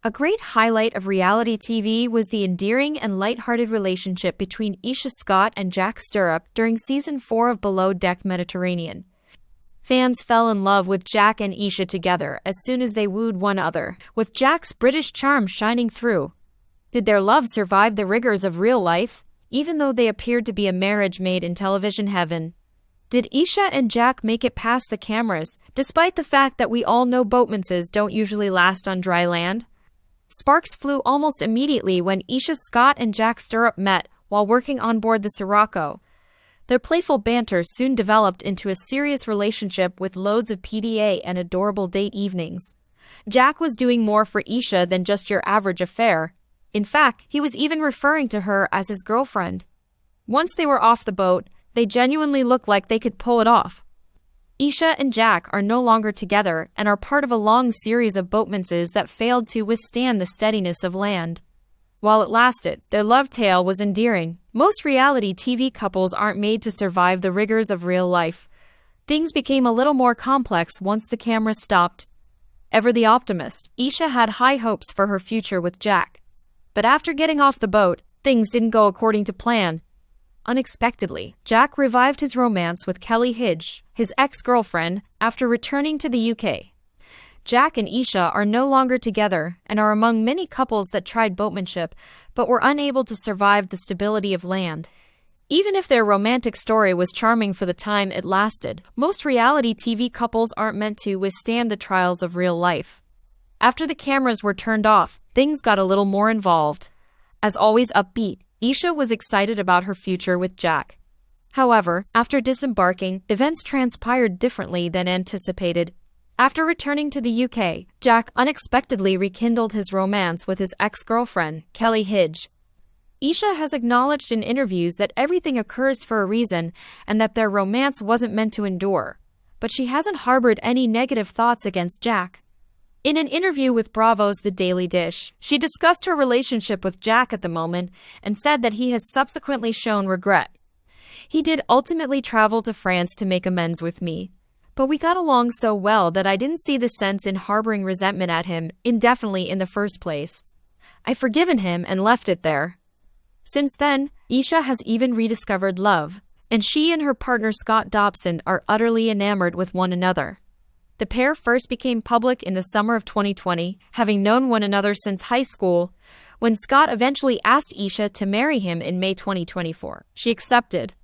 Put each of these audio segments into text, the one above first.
A great highlight of reality TV was the endearing and light-hearted relationship between Aesha Scott and Jack Stirrup during Season 4 of Below Deck Mediterranean. Fans fell in love with Jack and Aesha together as soon as they wooed one another, with Jack's British charm shining through. Did their love survive the rigors of real life, even though they appeared to be a marriage made in television heaven? Did Aesha and Jack make it past the cameras, despite the fact that we all know boatmances don't usually last on dry land? Sparks flew almost immediately when Aesha Scott and Jack Stirrup met while working on board the Sirocco. Their playful banter soon developed into a serious relationship with loads of PDA and adorable date evenings. Jack was doing more for Aesha than just your average affair. In fact, he was even referring to her as his girlfriend. Once they were off the boat, they genuinely looked like they could pull it off. Aesha and Jack are no longer together and are part of a long series of boatmances that failed to withstand the steadiness of land. While it lasted, their love tale was endearing. Most reality TV couples aren't made to survive the rigors of real life. Things became a little more complex once the cameras stopped. Ever the optimist, Aesha had high hopes for her future with Jack. But after getting off the boat, things didn't go according to plan. Unexpectedly, Jack revived his romance with Kelly Hidge, his ex-girlfriend, after returning to the UK. Jack and Aesha are no longer together and are among many couples that tried boatmanship but were unable to survive the stability of land. Even if their romantic story was charming for the time it lasted, most reality TV couples aren't meant to withstand the trials of real life. After the cameras were turned off, things got a little more involved. As always upbeat, Aesha was excited about her future with Jack. However, after disembarking, events transpired differently than anticipated. After returning to the UK, Jack unexpectedly rekindled his romance with his ex-girlfriend, Kelly Hidge. Aesha has acknowledged in interviews that everything occurs for a reason and that their romance wasn't meant to endure, but she hasn't harbored any negative thoughts against Jack. In an interview with Bravo's The Daily Dish, she discussed her relationship with Jack at the moment and said that he has subsequently shown regret. He did ultimately travel to France to make amends with me, but we got along so well that I didn't see the sense in harboring resentment at him indefinitely in the first place. I've forgiven him and left it there. Since then, Aesha has even rediscovered love, and she and her partner Scott Dobson are utterly enamored with one another. The pair first became public in the summer of 2020, having known one another since high school. When Scott eventually asked Aesha to marry him in May 2024, she accepted.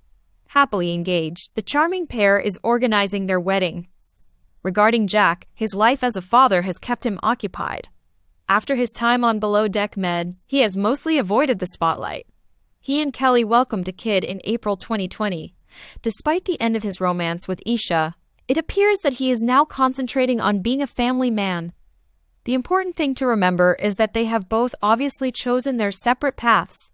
Happily engaged, the charming pair is organizing their wedding. Regarding Jack, his life as a father has kept him occupied. After his time on Below Deck Med, he has mostly avoided the spotlight. He and Kelly welcomed a kid in April 2020. Despite the end of his romance with Aesha, it appears that he is now concentrating on being a family man. The important thing to remember is that they have both obviously chosen their separate paths.